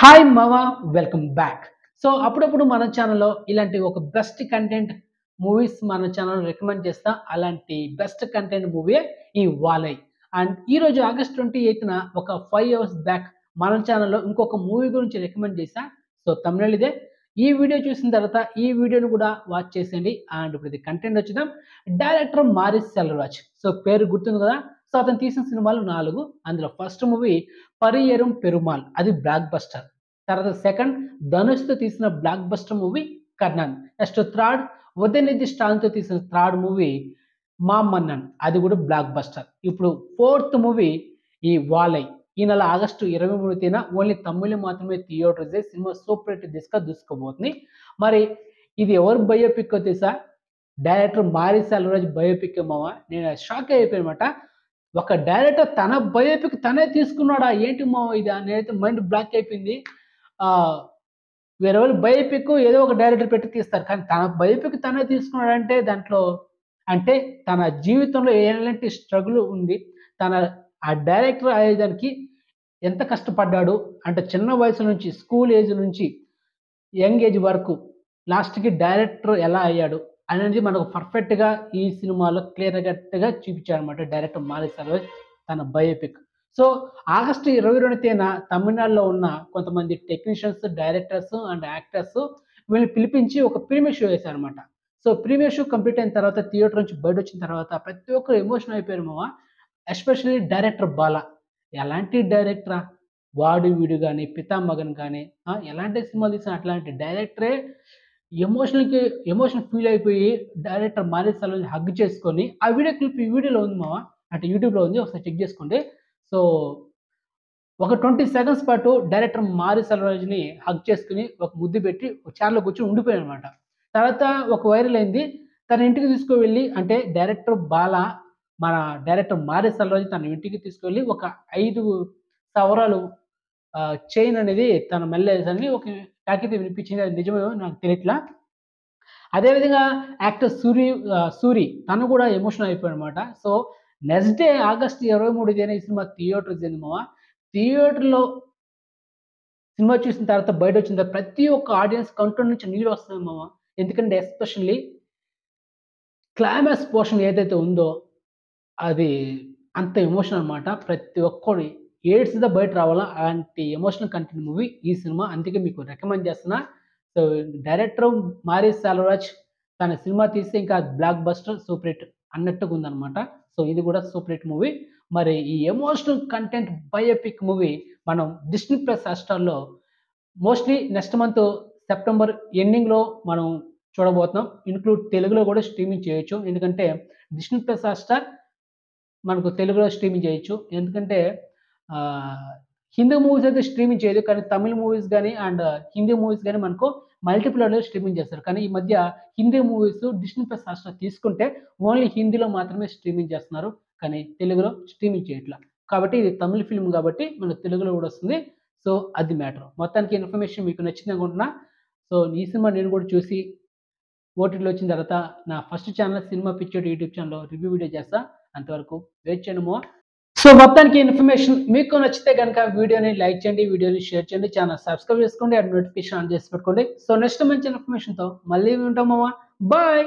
Hi మామ welcome back. So అప్పుడప్పుడు మన ఛానల్లో ఇలాంటి ఒక బెస్ట్ కంటెంట్ మూవీస్ మన ఛానల్ రికమెండ్ చేస్తా. అలాంటి బెస్ట్ కంటెంట్ మూవీ ఈ వాలై. అండ్ ఈరోజు ఆగస్ట్ 28న ఒక 5 అవర్స్ బ్యాక్ మన ఛానల్లో ఇంకొక మూవీ గురించి రికమెండ్ చేశా. సో తమిళ ఇదే. ఈ వీడియో చూసిన తర్వాత ఈ వీడియోని కూడా వాచ్ చేసేయండి. అండ్ ఇప్పుడు ఇది కంటెంట్ వచ్చేద్దాం. Director Morris Selvaraj. సో పేరు గుర్తుంది కదా. సో అతను తీసిన సినిమాలు 4. అందులో ఫస్ట్ మూవీ పరియేరం పెరుమాల్, అది బ్లాక్ బస్టర్. తర్వాత సెకండ్ ధనుష్తో తీసిన blockbuster movie Karnan. Next third Udhayanidhi స్టాలిన్తో తీసిన థర్డ్ మూవీ మా మన్నన్, అది కూడా బ్లాక్ బస్టర్. ఇప్పుడు ఫోర్త్ మూవీ ఈ వాలై. ఈ నెల ఆగస్టు 23న ఓన్లీ తమిళ మాత్రమే థియేటర్స్. సినిమా సూపర్ హిట్ దిశగా దూసుకుపోతుంది. మరి ఇది ఎవరు బయోపిక్ తెలుసా? డైరెక్టర్ మారి సెల్వరాజ్ బయోపిక్ మామ. నేను షాక్ అయిపోయానమాట. ఒక డైరెక్టర్ తన బయోపిక్ తనే తీసుకున్నాడా ఏంటి మామ ఇది? నేనైతే మైండ్ బ్లాక్ అయిపోయింది. వేరే వాళ్ళు బయోపిక్ ఏదో ఒక డైరెక్టర్ పెట్టి తీస్తారు, కానీ తన బయోపిక్ తనే తీసుకున్నాడంటే దాంట్లో అంటే తన జీవితంలో ఎలాంటి స్ట్రగుల్ ఉంది, తన ఆ డైరెక్టర్ అయ్యేదానికి ఎంత కష్టపడ్డాడు, అంటే చిన్న వయసు నుంచి స్కూల్ ఏజ్ నుంచి యంగ్ ఏజ్ వరకు లాస్ట్కి డైరెక్టర్ ఎలా అయ్యాడు అనేది మనకు పర్ఫెక్ట్గా ఈ సినిమాలో క్లియర్ కట్గా చూపించాడు అనమాట డైరెక్టర్ మారి సెల్వరాజ్ తన బయోపిక్. సో ఆగస్టు 22న తమిళనాడులో ఉన్న కొంతమంది టెక్నీషియన్స్, డైరెక్టర్స్ అండ్ యాక్టర్స్ వీళ్ళని పిలిపించి ఒక ప్రీమియర్ షో వేశారనమాట. సో ప్రీమియర్ షో కంప్లీట్ అయిన తర్వాత థియేటర్ నుంచి బయట వచ్చిన తర్వాత ప్రతి ఒక్కరు ఎమోషన్ అయిపోయారు మామ. Especially director Bala. ఎలాంటి డైరెక్టరా వాడు వీడు కానీ పితామగన్ కానీ ఎలాంటి సినిమాలు తీసిన అట్లాంటి డైరెక్టరే ఎమోషన్ ఫీల్ అయిపోయి డైరెక్టర్ మారి సెల్వరాజ్ హగ్ చేసుకొని ఆ వీడియో క్లిప్ ఈ వీడియోలో ఉంది మామ. అంటే యూట్యూబ్లో ఉంది, ఒకసారి చెక్ చేసుకోండి. సో ఒక 20 సెకండ్స్ పాటు డైరెక్టర్ మారి సెల్వరాజ్ని హగ్ చేసుకుని ఒక ముద్దు పెట్టి ఒక చైర్లో కూర్చొని ఉండిపోయాడు అనమాట. తర్వాత ఒక వైరల్ అయింది. తన ఇంటికి తీసుకువెళ్ళి, అంటే డైరెక్టర్ బాలా మన డైరెక్టర్ మారి సెల్వరాజ్ తన ఇంటికి తీసుకువెళ్ళి ఒక 5 సవరాలు చైన్ అనేది తన మెల్లేసని ఒక టాకీతో వినిపించింది. అది నిజమేమో నాకు తెలియట్లా. అదేవిధంగా యాక్టర్ సూరి తను కూడా ఎమోషనల్ అయిపోయాడు అనమాట. సో నెక్స్ట్ డే ఆగస్టు 23న ఈ సినిమా థియేటర్ జరిగింది మామ. థియేటర్లో సినిమా చూసిన తర్వాత బయట వచ్చిన తర్వాత ప్రతి ఒక్క ఆడియన్స్ కంట్రోల్ నుంచి నీళ్ళు వస్తుంది మామ. ఎందుకంటే ఎస్పెషల్లీ క్లైమాక్స్ పోర్షన్ ఏదైతే ఉందో అది అంత ఎమోషన్ అనమాట. ప్రతి ఒక్కరు ఏడ్స్దా బయట రావాలా, అలాంటి ఎమోషనల్ కంటెంట్ మూవీ ఈ సినిమా. అందుకే మీకు రికమెండ్ చేస్తున్నా. సో డైరెక్టర్ మారి సెల్వరాజ్ తన సినిమా తీస్తే ఇంకా బ్లాక్ బస్టర్ సూపర్ హిట్ అన్నట్టుగా ఉందన్నమాట. సో ఇది కూడా సూపర్ హిట్ మూవీ. మరి ఈ ఎమోషనల్ కంటెంట్ బయోపిక్ మూవీ మనం డిస్నీ ప్లస్ హాట్‌స్టార్‌లో మోస్ట్లీ నెక్స్ట్ మంత్ సెప్టెంబర్ ఎండింగ్‌లో మనం చూడబోతున్నాం. ఇంక్లూడ్ తెలుగులో కూడా స్ట్రీమింగ్ చేయొచ్చు. ఎందుకంటే డిస్నీ ప్లస్ హాట్‌స్టార్ మనకు తెలుగులో స్ట్రీమింగ్ చేయొచ్చు. ఎందుకంటే హిందీ మూవీస్ అయితే స్ట్రీమింగ్ చేయదు, కానీ తమిళ్ మూవీస్ కానీ అండ్ హిందీ మూవీస్ కానీ మనకు మల్టిప్లైలో స్ట్రీమింగ్ చేస్తారు. కానీ ఈ మధ్య Hindi movies Disney plus Hotstar తీసుకుంటే ఓన్లీ హిందీలో మాత్రమే స్ట్రీమింగ్ చేస్తున్నారు, కానీ తెలుగులో స్ట్రీమింగ్ చేయట్లా. కాబట్టి ఇది తమిళ్ ఫిల్మ్ కాబట్టి మనకు తెలుగులో కూడా వస్తుంది. సో అది మ్యాటర్. మొత్తానికి ఇన్ఫర్మేషన్ మీకు నచ్చింది అనుకుంటున్నా. సో ఈ సినిమా నేను కూడా చూసి ఓటీటీలో వచ్చిన తర్వాత నా first channel cinema picture YouTube ఛానల్లో రివ్యూ వీడియో చేస్తా. అంతవరకు వెయిట్ చేయండి మామ. సో మొత్తానికి ఇన్ఫర్మేషన్ మీకు నచ్చితే కనుక వీడియోని లైక్ చేయండి, వీడియోని షేర్ చేయండి, ఛానల్ సబ్స్క్రైబ్ చేసుకోండి, అండ్ నోటిఫికేషన్ ఆన్ చేసి పెట్టుకోండి. సో నెక్స్ట్ మంచి ఇన్ఫర్మేషన్తో మళ్ళీ ఉంటాం మామ. బాయ్.